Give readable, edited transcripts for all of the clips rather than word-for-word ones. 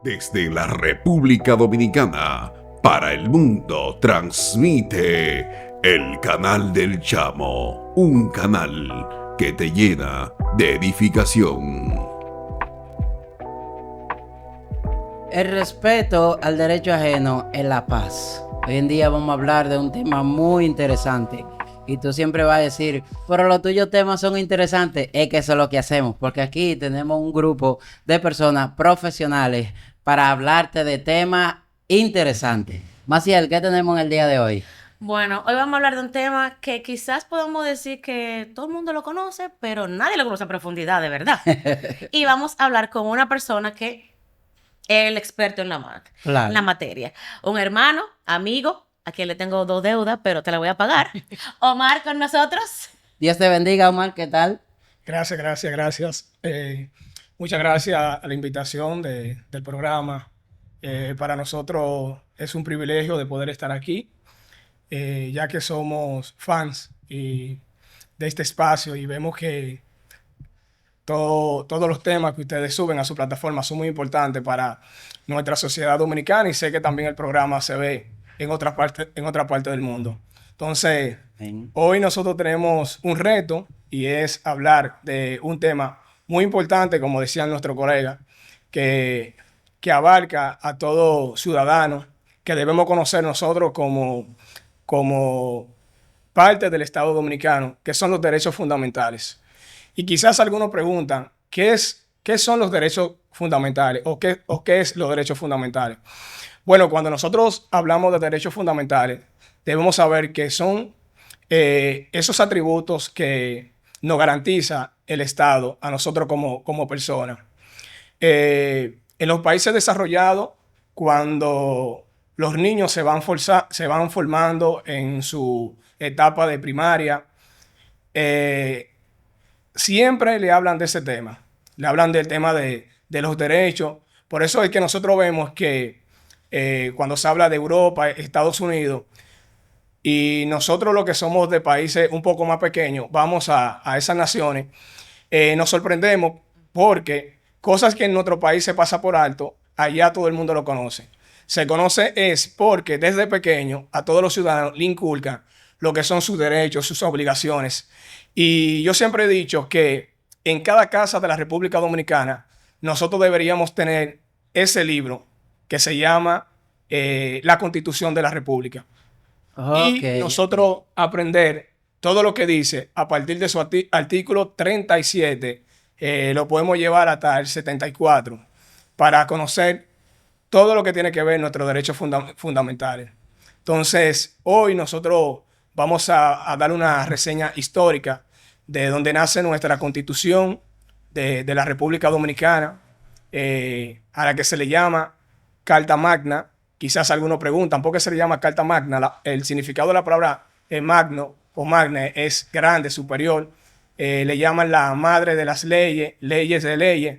Desde la República Dominicana, para el mundo, transmite el Canal del Chamo, un canal que te llena de edificación. El respeto al derecho ajeno es la paz. Hoy en día vamos a hablar de un tema muy interesante. Y tú siempre vas a decir, pero los tuyos temas son interesantes. Es que eso es lo que hacemos. Porque aquí tenemos un grupo de personas profesionales para hablarte de temas interesantes. Maciel, ¿qué tenemos en el día de hoy? Bueno, hoy vamos a hablar de un tema que quizás podemos decir que todo el mundo lo conoce, pero nadie lo conoce a profundidad, de verdad. Y vamos a hablar con una persona que es el experto en Claro. la materia. Un hermano, amigo, a quien le tengo 2 deudas, pero te la voy a pagar. Omar con nosotros. Dios te bendiga, Omar, ¿qué tal? Gracias. Muchas gracias a la invitación del programa. Para nosotros es un privilegio de poder estar aquí, ya que somos fans de este espacio y vemos que todos los temas que ustedes suben a su plataforma son muy importantes para nuestra sociedad dominicana y sé que también el programa se ve en otra parte del mundo. Entonces, hoy nosotros tenemos un reto y es hablar de un tema muy importante, como decían nuestros colegas, que abarca a todo ciudadano, que debemos conocer nosotros como parte del Estado Dominicano, que son los derechos fundamentales. Y quizás algunos preguntan, ¿qué son los derechos fundamentales? ¿O qué es los derechos fundamentales? Bueno, cuando nosotros hablamos de derechos fundamentales, debemos saber que son esos atributos que nos garantiza el Estado a nosotros como personas. En los países desarrollados, cuando los niños se van formando en su etapa de primaria, siempre le hablan de ese tema. Le hablan del tema de los derechos. Por eso es que nosotros vemos que cuando se habla de Europa, Estados Unidos, y nosotros los que somos de países un poco más pequeños, vamos a esas naciones, nos sorprendemos porque cosas que en nuestro país se pasa por alto, allá todo el mundo lo conoce. Se conoce es porque desde pequeño a todos los ciudadanos le inculcan lo que son sus derechos, sus obligaciones. Y yo siempre he dicho que en cada casa de la República Dominicana nosotros deberíamos tener ese libro que se llama La Constitución de la República. Y nosotros aprender todo lo que dice a partir de su artículo 37, lo podemos llevar hasta el 74 para conocer todo lo que tiene que ver nuestros derechos fundamentales. Entonces, hoy nosotros vamos a dar una reseña histórica de donde nace nuestra Constitución de la República Dominicana, a la que se le llama Carta Magna. Quizás algunos preguntan, ¿por qué se le llama Carta Magna? El significado de la palabra magno o magne es grande, superior. Le llaman la madre de las leyes, leyes de leyes.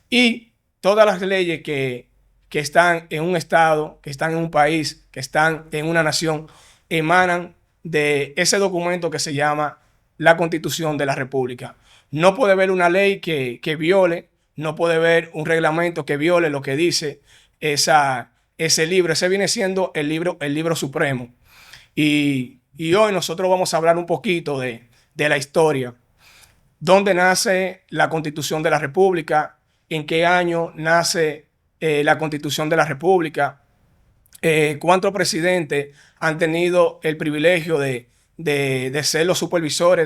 Y todas las leyes que están en un estado, que están en un país, que están en una nación, emanan de ese documento que se llama la Constitución de la República. No puede haber una ley que viole, no puede haber un reglamento que viole lo que dice ese libro. Ese viene siendo el libro supremo. Y hoy nosotros vamos a hablar un poquito de la historia. ¿Dónde nace la Constitución de la República? ¿En qué año nace la Constitución de la República? ¿Cuántos presidentes han tenido el privilegio de ser los supervisores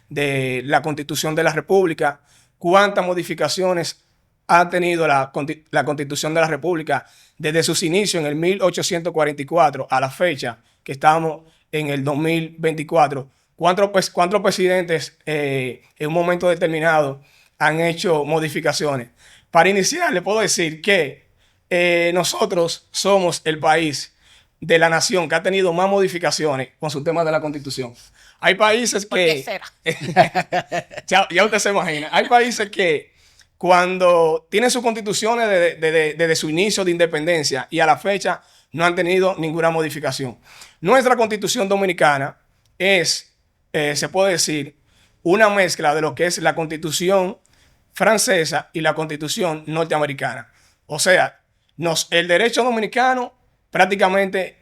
de la Constitución de la República? ¿Cuántas modificaciones ha tenido la Constitución de la República desde sus inicios en el 1844 a la fecha que estamos en el 2024? ¿Cuántos presidentes en un momento determinado han hecho modificaciones? Para iniciar, le puedo decir que nosotros somos el país de la nación que ha tenido más modificaciones con su tema de la Constitución. Hay países que... ¿Por qué será? ya usted se imagina. Hay países que cuando tienen sus constituciones desde su inicio de independencia y a la fecha no han tenido ninguna modificación. Nuestra Constitución dominicana es, se puede decir, una mezcla de lo que es la Constitución francesa y la Constitución norteamericana. O sea, El derecho dominicano prácticamente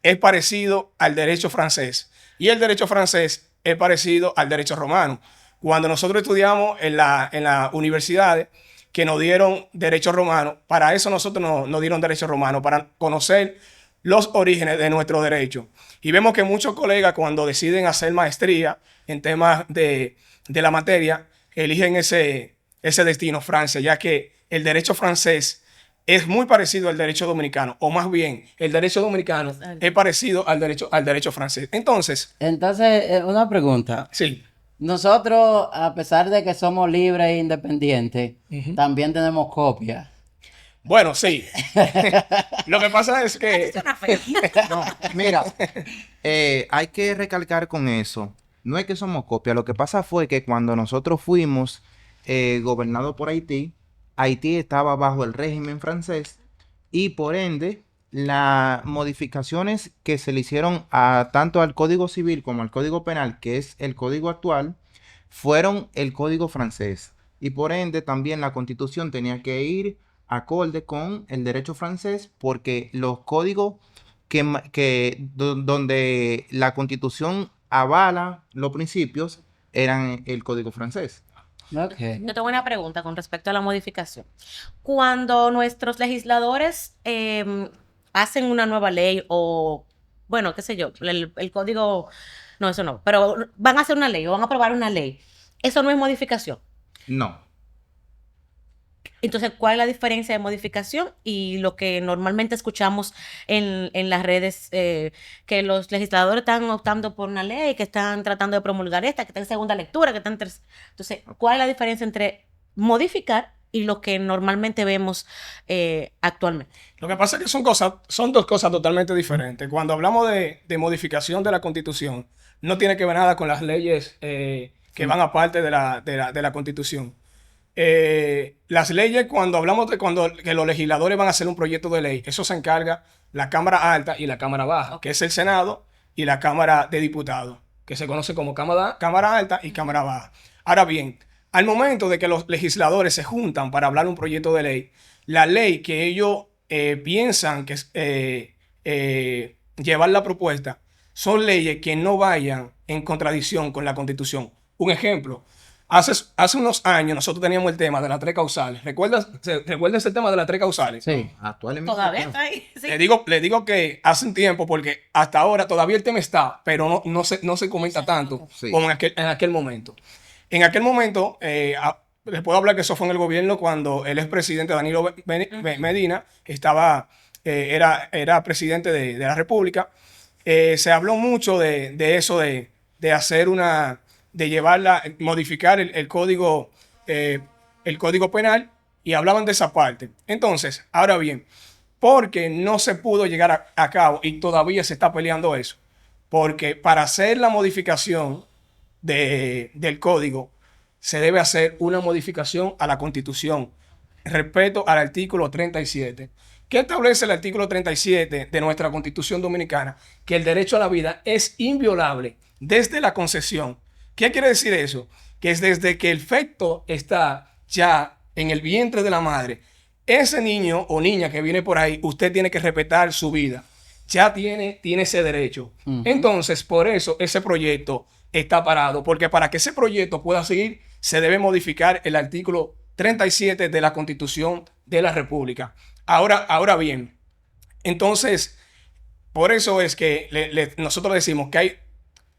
es parecido al derecho francés y el derecho francés es parecido al derecho romano. Cuando nosotros estudiamos en las universidades que nos dieron derecho romano, para eso nosotros nos dieron derecho romano, para conocer los orígenes de nuestro derecho. Y vemos que muchos colegas cuando deciden hacer maestría en temas de la materia, eligen ese destino, Francia, ya que el derecho francés es muy parecido al derecho dominicano, o más bien, el derecho dominicano es parecido al derecho francés. Entonces, una pregunta. sí. Nosotros, a pesar de que somos libres e independientes, también tenemos copias. Bueno, sí. Lo que pasa es que... No, mira, hay que recalcar con eso. No es que somos copia. Lo que pasa fue que cuando nosotros fuimos gobernados por Haití, Haití estaba bajo el régimen francés y por ende las modificaciones que se le hicieron tanto al Código Civil como al Código Penal, que es el código actual, fueron el código francés. Y por ende también la Constitución tenía que ir acorde con el derecho francés porque los códigos donde la Constitución avala los principios eran el código francés. Okay. Yo tengo una pregunta con respecto a la modificación. Cuando nuestros legisladores hacen una nueva ley o, bueno, qué sé yo, el código, no, eso no, pero van a hacer una ley o van a aprobar una ley, eso no es modificación. No. Entonces, ¿cuál es la diferencia de modificación y lo que normalmente escuchamos en las redes, que los legisladores están optando por una ley, que están tratando de promulgar esta, que está en segunda lectura, que está en tercera? Entonces, ¿cuál es la diferencia entre modificar y lo que normalmente vemos actualmente? Lo que pasa es que son dos cosas totalmente diferentes. Cuando hablamos de modificación de la Constitución, no tiene que ver nada con las leyes que van aparte de la Constitución. Las leyes, cuando hablamos de que los legisladores van a hacer un proyecto de ley, eso se encarga la Cámara Alta y la Cámara Baja, que es el Senado y la Cámara de Diputados, que se conoce como Cámara Alta y Cámara Baja. Ahora bien, al momento de que los legisladores se juntan para hablar un proyecto de ley, la ley que ellos piensan que llevar la propuesta son leyes que no vayan en contradicción con la Constitución. Un ejemplo. Hace unos años nosotros teníamos el tema de las tres causales. ¿Recuerdas el tema de las tres causales? Sí. Actualmente. Todavía está ahí. Sí. Le digo que hace un tiempo, porque hasta ahora todavía el tema está, pero no se comenta tanto como en aquel momento. En aquel momento, les puedo hablar que eso fue en el gobierno cuando el expresidente Danilo Medina era presidente de la República. Se habló mucho de eso, de hacer modificar el código penal, y hablaban de esa parte. Entonces, ahora bien, porque no se pudo llegar a cabo y todavía se está peleando eso, porque para hacer la modificación del código se debe hacer una modificación a la Constitución respecto al artículo 37. ¿Qué establece el artículo 37 de nuestra Constitución Dominicana? Que el derecho a la vida es inviolable desde la concepción. ¿Qué quiere decir eso? Que es desde que el feto está ya en el vientre de la madre, ese niño o niña que viene por ahí, usted tiene que respetar su vida. Ya tiene ese derecho. Entonces, por eso ese proyecto está parado, porque para que ese proyecto pueda seguir, se debe modificar el artículo 37 de la Constitución de la República. Ahora bien, entonces, por eso es que nosotros decimos que hay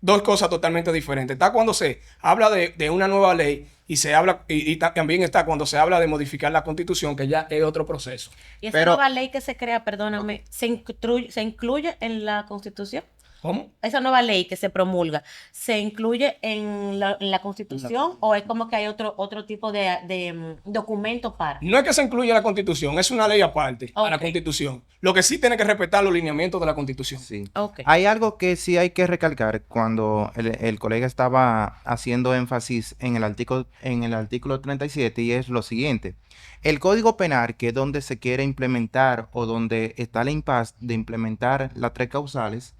dos cosas totalmente diferentes. Está cuando se habla de una nueva ley y se habla, y también está cuando se habla de modificar la Constitución, que ya es otro proceso. ¿Y esa nueva ley que se crea, perdóname, se incluye en la Constitución? ¿Cómo? Esa nueva ley que se promulga, ¿se incluye en la Constitución o es como que hay otro tipo de documento para? No es que se incluya en la Constitución, es una ley aparte a la Constitución. Lo que sí tiene que respetar los lineamientos de la Constitución. Sí. Okay. Hay algo que sí hay que recalcar cuando el colega estaba haciendo énfasis en el artículo 37, y es lo siguiente. El Código Penal, que es donde se quiere implementar o donde está la impasse de implementar las tres causales,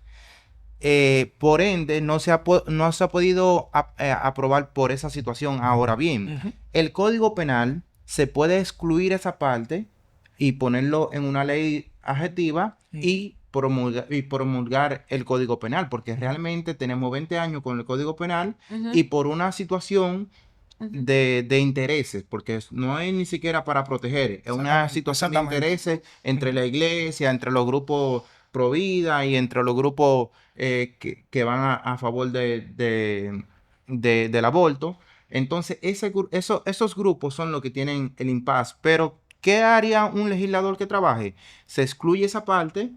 por ende no se ha podido aprobar por esa situación. Ahora bien, el Código Penal se puede excluir esa parte y ponerlo en una ley adjetiva y promulgar el Código Penal, porque realmente tenemos 20 años con el Código Penal y por una situación de intereses, porque no es ni siquiera para proteger, es una situación de intereses entre la iglesia, entre los grupos pro vida y entre los grupos que van a favor del aborto. Entonces, esos grupos son los que tienen el impasse. Pero, ¿qué haría un legislador que trabaje? Se excluye esa parte,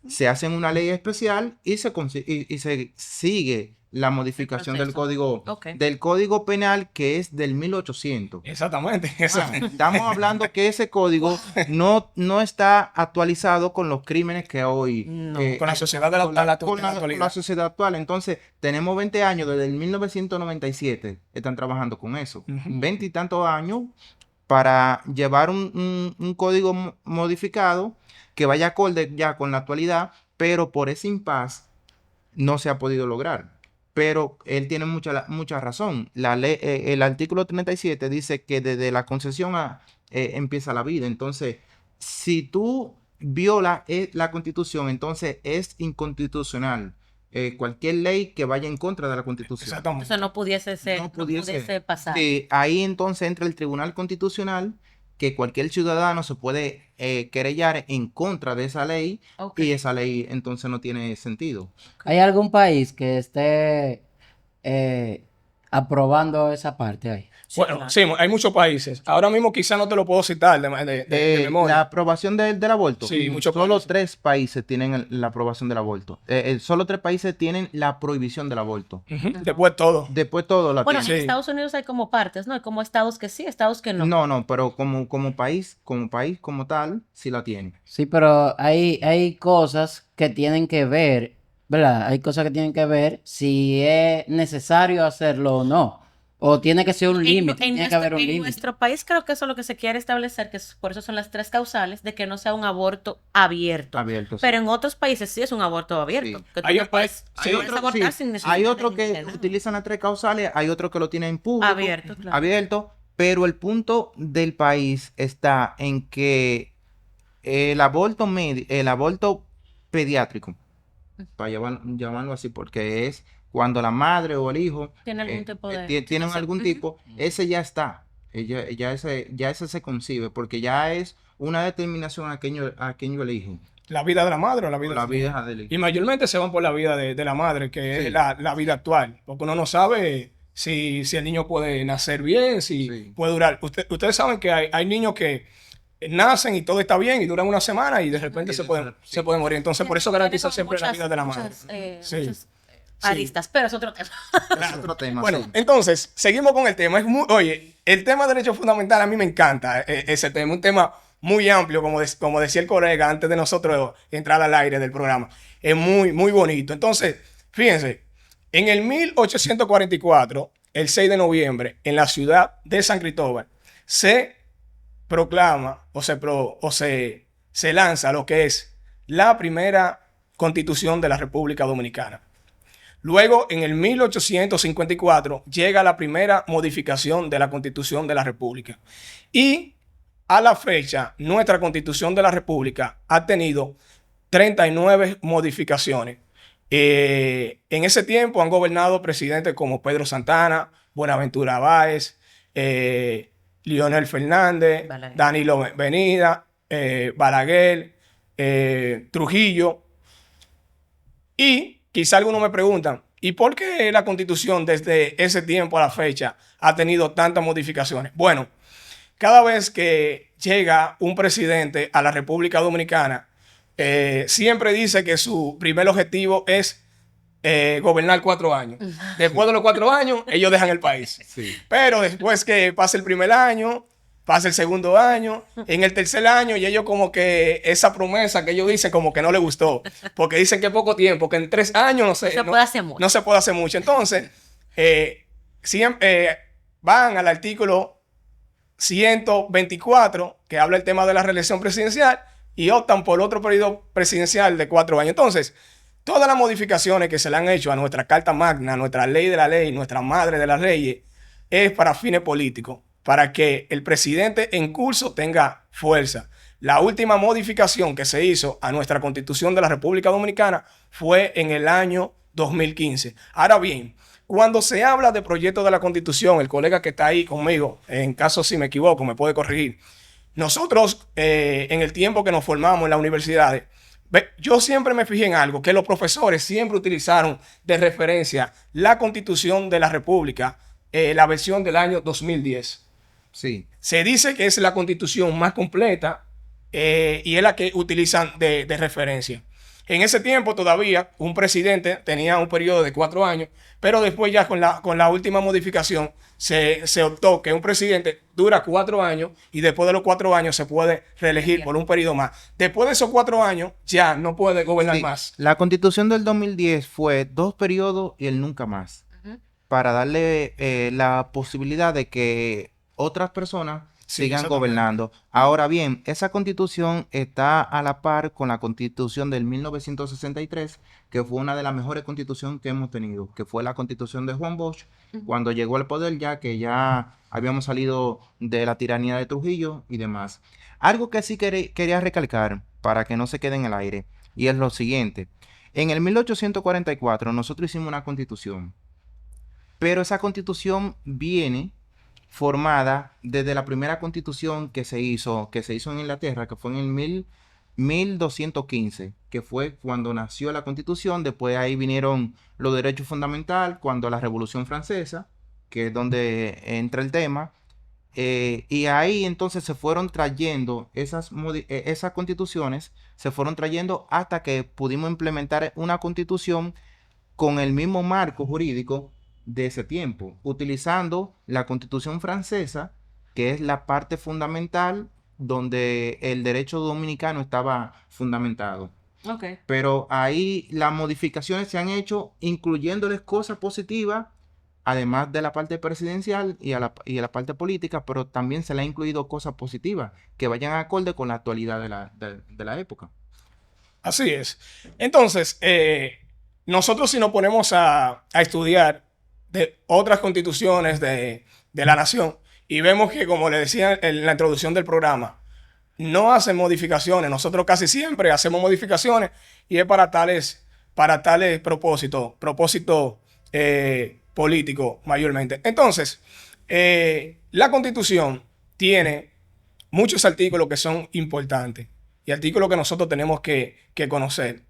se hace una ley especial y se sigue la modificación del código penal, que es del 1800. Exactamente. Estamos hablando que ese código no está actualizado con los crímenes que hoy... con la sociedad de la actualidad. Con la sociedad actual. Entonces, tenemos 20 años, desde el 1997, están trabajando con eso. 20 y tantos años para llevar un código modificado que vaya acorde ya con la actualidad, pero por ese impasse no se ha podido lograr. Pero él tiene mucha razón. La ley, el artículo 37 dice que desde la concesión empieza la vida. Entonces, si tú violas la Constitución, entonces es inconstitucional. Cualquier ley que vaya en contra de la Constitución. Exactamente. Eso no pudiese ser, no pudiese pasar. Sí, ahí entonces entra el Tribunal Constitucional, que cualquier ciudadano se puede querellar en contra de esa ley, y esa ley entonces no tiene sentido. ¿Hay algún país que esté aprobando esa parte ahí? Bueno, claro. Sí, hay muchos países. Ahora mismo quizás no te lo puedo citar de memoria. La aprobación del aborto. Sí, muchos Solo países. 3 países tienen la aprobación del aborto. Solo 3 países tienen la prohibición del aborto. Después todo. Después todo lo Bueno, tienen. en Estados Unidos hay como partes, ¿no? Hay como estados que sí, estados que no. No, pero como país como tal, sí la tienen. Sí, pero hay cosas que tienen que ver, ¿verdad? Hay cosas que tienen que ver si es necesario hacerlo o no. O tiene que ser un límite, tiene que haber un límite. En nuestro país creo que eso es lo que se quiere establecer, que por eso son las 3 causales, de que no sea un aborto abierto. Abierto, sí. Pero en otros países sí es un aborto abierto. Sí. Que tú Hay no puedes, sí, puedes abortar sin necesidad Hay otros que de nada. utilizan las 3 causales, hay otros que lo tienen en público. Abierto, claro. Abierto, pero el punto del país está en que el aborto pediátrico, para llamarlo así, porque es cuando la madre o el hijo Tiene algún tipo de... tienen algún tipo, ese ya está, ya ese se concibe, porque ya es una determinación a quién yo elijo. La vida de la madre o la vida del hijo. Y mayormente se van por la vida de la madre, que Sí. es la vida actual. Porque uno no sabe si el niño puede nacer bien, si Sí. puede durar. Ustedes saben que hay niños que nacen y todo está bien y duran una semana y de repente se pueden morir. Entonces, por eso garantiza siempre la vida de la madre. Sí. Muchas aristas, pero es otro tema. Es otro tema, Bueno, sí. entonces, seguimos con el tema. Oye, el tema de derecho fundamental a mí me encanta, ese tema. Un tema muy amplio, como decía el colega antes de nosotros entrar al aire del programa. Es muy, muy bonito. Entonces, fíjense, en el 1844, el 6 de noviembre, en la ciudad de San Cristóbal, se proclama se lanza lo que es la primera Constitución de la República Dominicana. Luego, en el 1854, llega la primera modificación de la Constitución de la República. Y a la fecha, nuestra Constitución de la República ha tenido 39 modificaciones. En ese tiempo han gobernado presidentes como Pedro Santana, Buenaventura Báez, Leonel Fernández, Balaguer. Danilo Venida, Balaguer, Trujillo. Y quizá algunos me preguntan, ¿y por qué la Constitución desde ese tiempo a la fecha ha tenido tantas modificaciones? Bueno, cada vez que llega un presidente a la República Dominicana, siempre dice que su primer objetivo es gobernar 4 años. Después de los 4 años, ellos dejan el país. Sí. Pero después que pasa el primer año, pasa el segundo año, en el tercer año, y ellos como que esa promesa que ellos dicen como que no les gustó, porque dicen que es poco tiempo, que en 3 años no se puede hacer mucho. No se puede hacer mucho. Entonces, van al artículo 124, que habla el tema de la reelección presidencial, y optan por otro periodo presidencial de 4 años. Entonces, todas las modificaciones que se le han hecho a nuestra Carta Magna, a nuestra ley de la ley, nuestra madre de las leyes, es para fines políticos, para que el presidente en curso tenga fuerza. La última modificación que se hizo a nuestra Constitución de la República Dominicana fue en el año 2015. Ahora bien, cuando se habla de proyecto de la Constitución, el colega que está ahí conmigo, en caso si me equivoco, me puede corregir. Nosotros, en el tiempo que nos formamos en las universidades, yo siempre me fijé en algo, que los profesores siempre utilizaron de referencia la Constitución de la República, la versión del año 2010. Sí. Se dice que es la Constitución más completa y es la que utilizan de referencia. En ese tiempo todavía un presidente tenía un periodo de 4 años, pero después ya con la última modificación se optó que un presidente dura 4 años y después de los 4 años se puede reelegir por un periodo más. Después de esos 4 años ya no puede gobernar Sí. más. La Constitución del 2010 fue 2 periodos y el nunca más, para darle la posibilidad de que otras personas Sí, sigan exactamente. gobernando. Ahora bien, esa Constitución está a la par con la Constitución del 1963, que fue una de las mejores constituciones que hemos tenido, que fue la Constitución de Juan Bosch, cuando llegó al poder, ya que ya habíamos salido de la tiranía de Trujillo y demás. Algo que sí quería recalcar para que no se quede en el aire, y es lo siguiente. En el 1844 nosotros hicimos una constitución, pero esa constitución viene formada desde la primera constitución que se hizo en Inglaterra, que fue en el 1215, que fue cuando nació la constitución. Después ahí vinieron los derechos fundamentales, cuando la Revolución Francesa, que es donde entra el tema, y ahí entonces se fueron trayendo esas constituciones, se fueron trayendo hasta que pudimos implementar una constitución con el mismo marco jurídico de ese tiempo, utilizando la Constitución francesa, que es la parte fundamental donde el derecho dominicano estaba fundamentado. Ok. Pero ahí las modificaciones se han hecho incluyéndoles cosas positivas, además de la parte presidencial y a la parte política, pero también se le ha incluido cosas positivas que vayan acorde con la actualidad de la época. Así es. Entonces, nosotros si nos ponemos a estudiar de otras constituciones de la nación y vemos que, como le decía en la introducción del programa, no hacen modificaciones. Nosotros casi siempre hacemos modificaciones y es para tales propósitos políticos mayormente. Entonces, la Constitución tiene muchos artículos que son importantes y artículos que nosotros tenemos que conocer.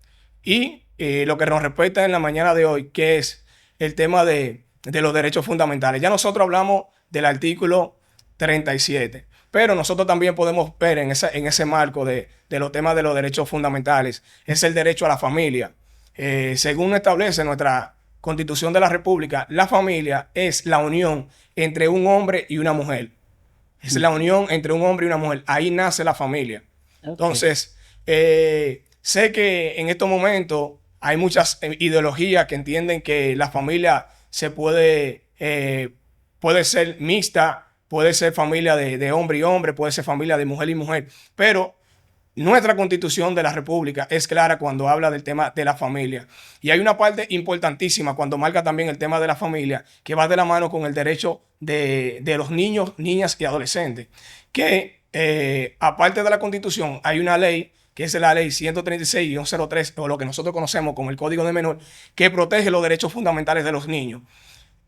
Y lo que nos respecta en la mañana de hoy, que es el tema de los derechos fundamentales. Ya nosotros hablamos del artículo 37, pero nosotros también podemos ver en ese marco de los temas de los derechos fundamentales, es el derecho a la familia. Según establece nuestra Constitución de la República, la familia es la unión entre un hombre y una mujer. Es la unión entre un hombre y una mujer. Ahí nace la familia. Okay. Entonces, sé que en estos momentos hay muchas ideologías que entienden que la familia puede ser mixta, puede ser familia de hombre y hombre, puede ser familia de mujer y mujer, pero nuestra Constitución de la República es clara cuando habla del tema de la familia. Y hay una parte importantísima cuando marca también el tema de la familia, que va de la mano con el derecho de los niños, niñas y adolescentes. Que aparte de la Constitución hay una ley, que es la ley 136-03, o lo que nosotros conocemos como el Código de Menor, que protege los derechos fundamentales de los niños.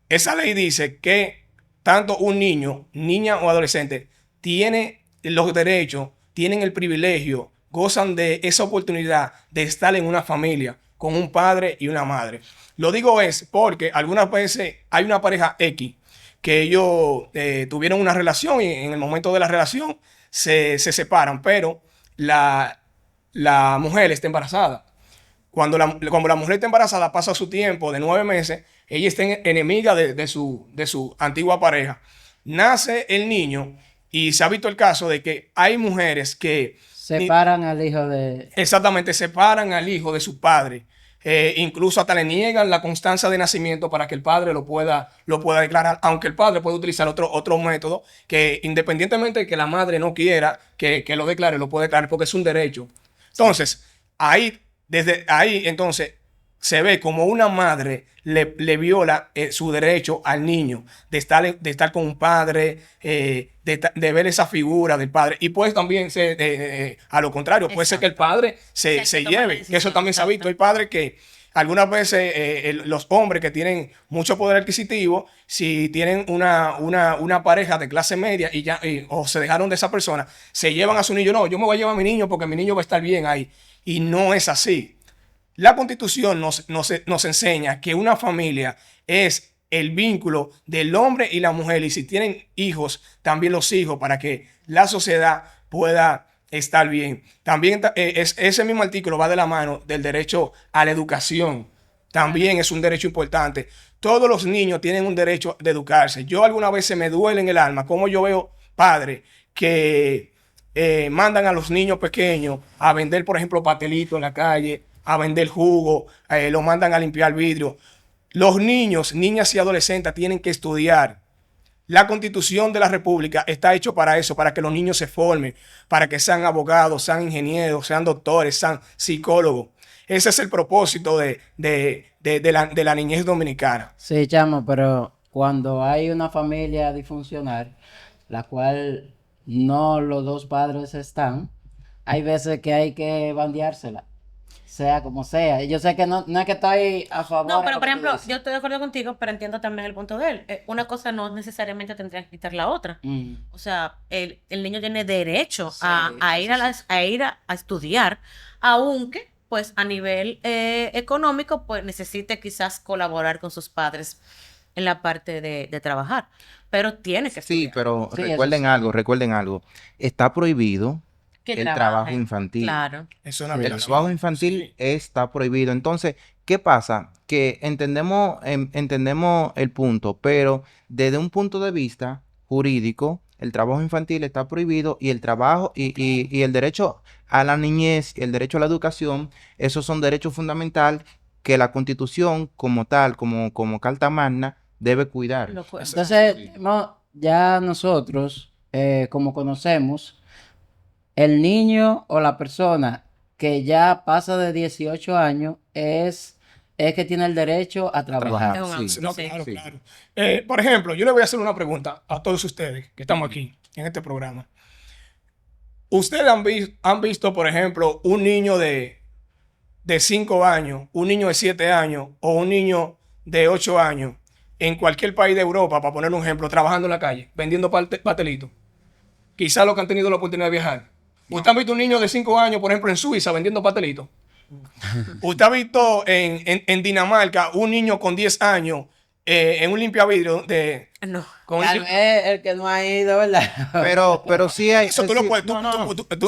Esa ley dice que tanto un niño, niña o adolescente tiene los derechos, tienen el privilegio, gozan de esa oportunidad de estar en una familia con un padre y una madre. Lo digo es porque algunas veces hay una pareja X que ellos tuvieron una relación y en el momento de la relación se separan, pero la mujer está embarazada. Cuando la mujer está embarazada, pasa su tiempo de 9 meses, ella está enemiga de su antigua pareja. Nace el niño y se ha visto el caso de que hay mujeres que separan al hijo de... Exactamente, separan al hijo de su padre. Incluso hasta le niegan la constancia de nacimiento para que el padre lo pueda declarar, aunque el padre puede utilizar otro método que, independientemente de que la madre no quiera que lo declare, lo puede declarar porque es un derecho. Entonces, desde ahí, entonces, se ve como una madre le viola su derecho al niño de estar con un padre, de ver esa figura del padre. Y pues también a lo contrario, puede ser que el padre se lleve, que eso también se ha visto. Hay padres que algunas veces los hombres que tienen mucho poder adquisitivo, si tienen una pareja de clase media o se dejaron de esa persona, se llevan a su niño. No, yo me voy a llevar a mi niño porque mi niño va a estar bien ahí. Y no es así. La Constitución nos enseña que una familia es el vínculo del hombre y la mujer. Y si tienen hijos, también los hijos, para que la sociedad pueda estar bien. También ese mismo artículo va de la mano del derecho a la educación. También es un derecho importante. Todos los niños tienen un derecho de educarse. Yo alguna vez se me duele en el alma como yo veo padres que mandan a los niños pequeños a vender, por ejemplo, pastelitos en la calle, a vender jugo, lo mandan a limpiar vidrio. Los niños, niñas y adolescentes tienen que estudiar. La Constitución de la República está hecho para eso, para que los niños se formen, para que sean abogados, sean ingenieros, sean doctores, sean psicólogos. Ese es el propósito de la niñez dominicana. Sí, chamo, pero cuando hay una familia disfuncional, la cual no los dos padres están, hay veces que hay que bandeársela, sea como sea. Y yo sé que no es que estoy a favor. No, de pero lo por que tú ejemplo, dices. yo estoy de acuerdo contigo, pero entiendo también el punto de él. Una cosa no necesariamente tendría que quitar la otra. O sea, el niño tiene derecho a ir a estudiar, aunque pues a nivel económico pues necesite quizás colaborar con sus padres en la parte de trabajar, pero tiene que Sí, estudiar. pero Sí, eso recuerden algo. Está prohibido Que el trabaje. trabajo infantil. Claro. Es una El violación. trabajo infantil está prohibido. Entonces, ¿qué pasa? Que entendemos el punto, pero desde un punto de vista jurídico, el trabajo infantil está prohibido y el trabajo y el derecho a la niñez y el derecho a la educación, esos son derechos fundamentales que la Constitución como tal, como Carta Magna, debe cuidar. Entonces, ya nosotros, como conocemos, el niño o la persona que ya pasa de 18 años es que tiene el derecho a trabajar. Es un Sí. adulto, No, sí. claro, Sí. claro. Por ejemplo, yo le voy a hacer una pregunta a todos ustedes que estamos aquí en este programa. ¿Ustedes han visto, por ejemplo, un niño de 5 años, un niño de 7 años o un niño de 8 años en cualquier país de Europa, para poner un ejemplo, trabajando en la calle, vendiendo pastelitos? Quizás los que han tenido la oportunidad de viajar. ¿Usted ha visto un niño de 5 años, por ejemplo, en Suiza vendiendo pastelitos? ¿Usted ha visto en Dinamarca un niño con 10 años en un limpiavidrio No. Tal vez el que no ha ido, ¿verdad? Pero sí hay... Eso tú lo sí, puedes...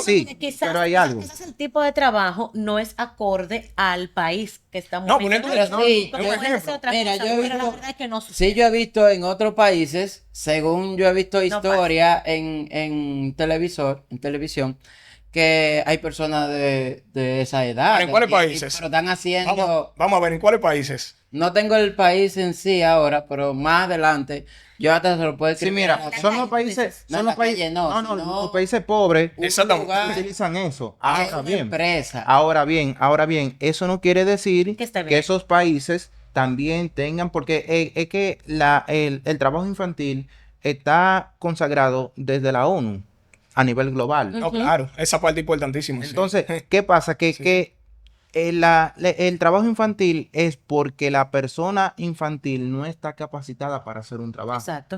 sí, Quizás, pero hay algo. quizás el tipo de trabajo no es acorde al país que estamos No, viviendo. poniendo- Pero sí, Pero yo- puede ser otra mira, cosa, yo he pero la visto- verdad es que no sucede. Sí, yo he visto en otros países, según yo he visto historia en televisión, que hay personas de esa edad. ¿En cuáles y- países? pero están haciendo... Vamos a ver, ¿en cuáles países? No tengo el país en sí ahora, pero más adelante, yo hasta se lo puedo Sí, escribir. mira, en la son calle. los países... No, Son en los la países... calle no, No, sino los países pobres un Exactamente. lugar, utilizan eso. hay Ahora una bien, empresa. ahora bien, eso no quiere decir Que esté bien. que esos países también tengan, porque es que el trabajo infantil está consagrado desde la ONU a nivel global. No, claro, esa parte es importantísima. sí. Entonces, ¿qué pasa? Que el trabajo infantil es porque la persona infantil no está capacitada para hacer un trabajo. Exacto.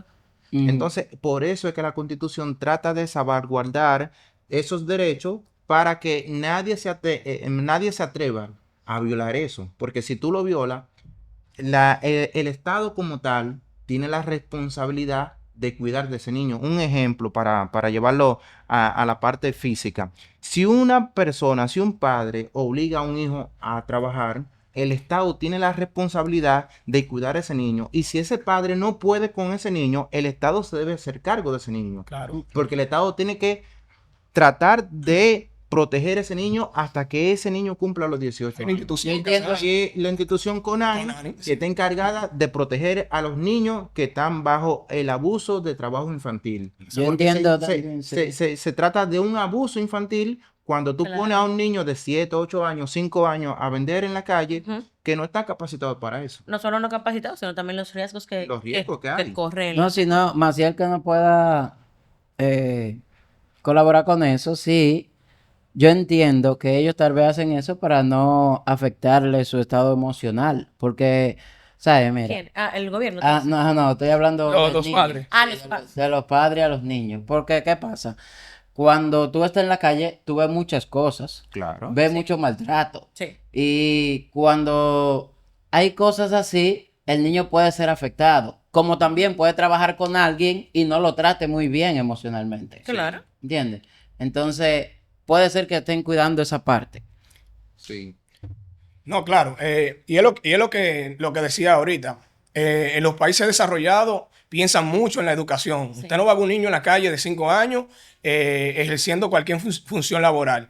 Ujú. Entonces, por eso es que la Constitución trata de salvaguardar esos derechos para que nadie se atreva a violar eso. Porque si tú lo violas, el Estado como tal tiene la responsabilidad de cuidar de ese niño. Un ejemplo para llevarlo a la parte física. Si una persona, si un padre obliga a un hijo a trabajar, el Estado tiene la responsabilidad de cuidar a ese niño. Y si ese padre no puede con ese niño, el Estado se debe hacer cargo de ese niño. Claro. Porque el Estado tiene que tratar de proteger a ese niño hasta que ese niño cumpla los 18 Hay una años. institución Yo entiendo. Y la institución CONANI, CONANI, que sí. está encargada de proteger a los niños que están bajo el abuso de trabajo infantil. Yo Porque entiendo se, también, sí. se trata de un abuso infantil Cuando tú Claro. pones a un niño de 7, 8 años, 5 años a vender en la calle, Ujú. que no está capacitado para eso. No solo no capacitados, sino también los riesgos Los riesgos que hay. corre No, si no, Maciel que no pueda eh, colaborar con eso, sí. Yo entiendo que ellos tal vez hacen eso para no afectarle su estado emocional. Porque, ¿sabes? Mira. ¿Quién? Ah, el gobierno. Ah, no, estoy hablando Los del dos niño. padres. Ah, los padres. De los padres a los niños. Porque, ¿qué pasa? Cuando tú estás en la calle, tú ves muchas cosas. Claro. Ves mucho maltrato. Sí. Y cuando hay cosas así, el niño puede ser afectado. Como también puede trabajar con alguien y no lo trate muy bien emocionalmente. Claro. ¿Entiendes? Entonces, puede ser que estén cuidando esa parte. Sí. No, claro. Y es lo que decía ahorita. En los países desarrollados piensan mucho en la educación. Sí. Usted no va a ver un niño en la calle de 5 años ejerciendo cualquier función laboral.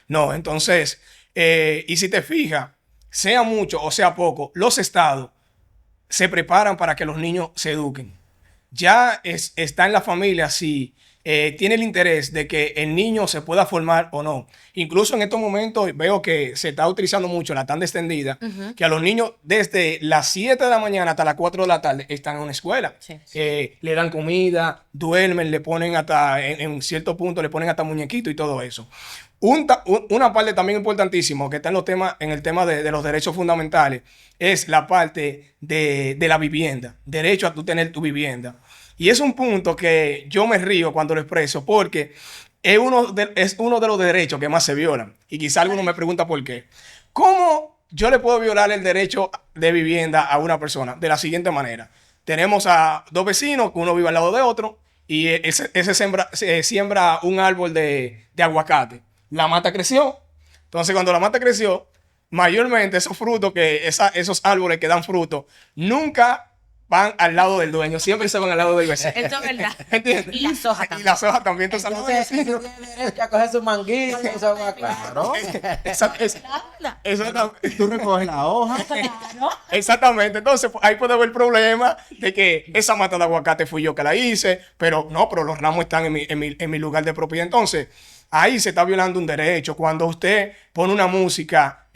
No, entonces, y si te fijas, sea mucho o sea poco, los estados se preparan para que los niños se eduquen. Ya está en la familia si tiene el interés de que el niño se pueda formar o no. Incluso en estos momentos veo que se está utilizando mucho la tanda extendida, que a los niños desde las 7 de la mañana hasta las 4 de la tarde están en una escuela. Sí. Le dan comida, duermen, le ponen hasta, en cierto punto, le ponen hasta muñequitos y todo eso. Una parte también importantísima que está en el tema de los derechos fundamentales es la parte de la vivienda, derecho a tú tener tu vivienda. Y es un punto que yo me río cuando lo expreso porque es uno de los derechos que más se violan. Y quizá alguno me pregunta por qué. ¿Cómo yo le puedo violar el derecho de vivienda a una persona? De la siguiente manera. Tenemos a dos vecinos, que uno vive al lado de otro, y ese siembra un árbol de aguacate. La mata creció. Entonces, cuando la mata creció, mayormente esos frutos, esos árboles que dan frutos, nunca van al lado del dueño, siempre se van al lado del vecino. Eso es verdad. ¿Entiendes? Y las hojas Y también. las hojas también. Entonces, Entonces, tú tienes derecho a coger su manguito y su Claro. Exactamente. Tú recoges la hoja. Claro. Exactamente. Entonces, pues, ahí puede haber el problema de que esa mata de aguacate fui yo que la hice, pero no, pero los ramos están en mi lugar de propiedad. Entonces, ahí se está violando un derecho. Cuando usted pone una música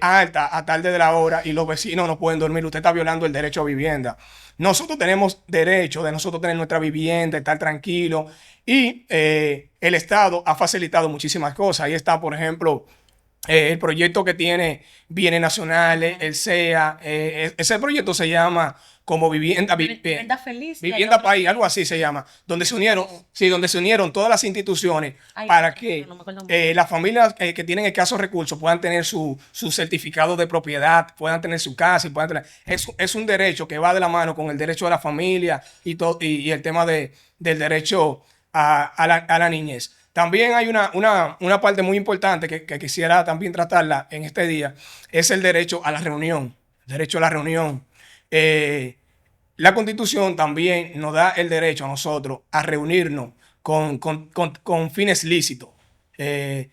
alta a tarde de la hora y los vecinos no pueden dormir, usted está violando el derecho a vivienda. Nosotros tenemos derecho de nosotros tener nuestra vivienda, estar tranquilos, y el Estado ha facilitado muchísimas cosas. Ahí está, por ejemplo, el proyecto que tiene Bienes Nacionales, el SEA. Ese proyecto se llama como Vivienda Feliz. Vivienda País, algo así se llama, donde se unieron todas las instituciones Ay, para que no me acuerdo. las familias que tienen escasos recursos puedan tener su certificado de propiedad, puedan tener su casa y puedan tener. Es un derecho que va de la mano con el derecho a la familia y el tema del derecho a la niñez. También hay una parte muy importante que quisiera también tratarla en este día, es el derecho a la reunión. Derecho a la reunión. La Constitución también nos da el derecho a nosotros a reunirnos con fines lícitos.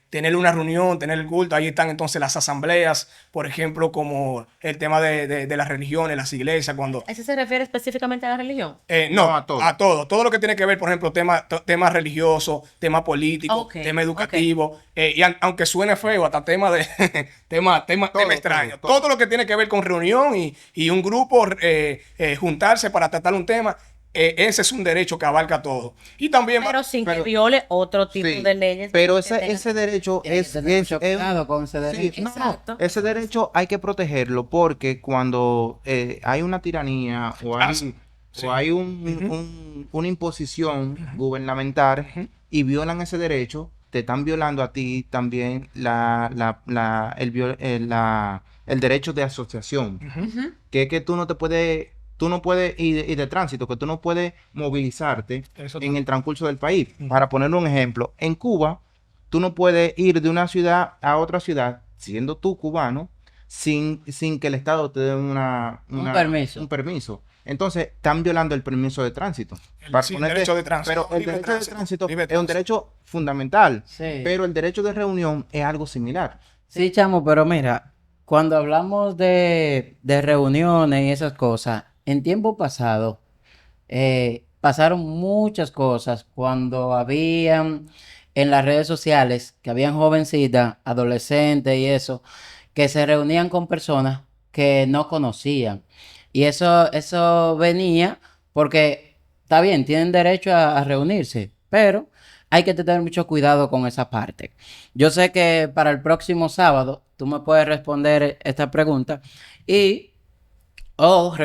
Tener una reunión, tener el culto. Ahí están entonces las asambleas, por ejemplo, como el tema de las religiones, las iglesias, cuando... ¿Ese se refiere específicamente a la religión? No, a todo. a todo. Todo lo que tiene que ver, por ejemplo, tema religioso, tema político, Ok, tema educativo, aunque suene feo, hasta tema tema extraño. todo. Todo lo que tiene que ver con reunión y un grupo juntarse para tratar un tema, ese es un derecho que abarca todo. Y también... Pero sin que pero- viole otro tipo Sí, de leyes. pero que tengan- ese derecho Tienes que tener mucho cuidado con ese derecho. Sí, no, Exacto. ese derecho hay que protegerlo porque cuando hay una tiranía o hay, sí. o hay una imposición gubernamental y violan ese derecho, te están violando a ti también el derecho de asociación, que es que tú no puedes, y de tránsito, que tú no puedes movilizarte Eso en el transcurso del país. Para poner un ejemplo, en Cuba, tú no puedes ir de una ciudad a otra ciudad, siendo tú cubano, sin que el Estado te dé Un permiso. un permiso. Entonces, están violando el permiso de tránsito. Sí, el derecho de tránsito. Pero el Libre derecho de tránsito libre es un derecho fundamental, Sí. pero el derecho de reunión es algo similar. Sí, chamo, pero mira, cuando hablamos de reuniones y esas cosas, en tiempo pasado pasaron muchas cosas cuando habían en las redes sociales que habían jovencitas, adolescentes y eso, que se reunían con personas que no conocían. Y eso venía porque, está bien, tienen derecho a reunirse, pero hay que tener mucho cuidado con esa parte. Yo sé que para el próximo sábado tú me puedes responder esta pregunta y o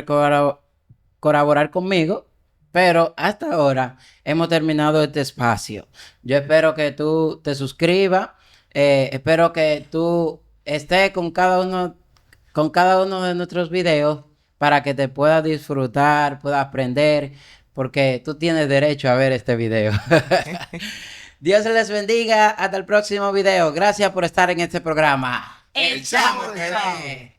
colaborar conmigo, pero hasta ahora hemos terminado este espacio. Yo espero que tú te suscribas, espero que tú estés con cada uno de nuestros videos para que te puedas disfrutar, puedas aprender, porque tú tienes derecho a ver este video. Dios les bendiga. Hasta el próximo video. Gracias por estar en este programa. El Chamo TV.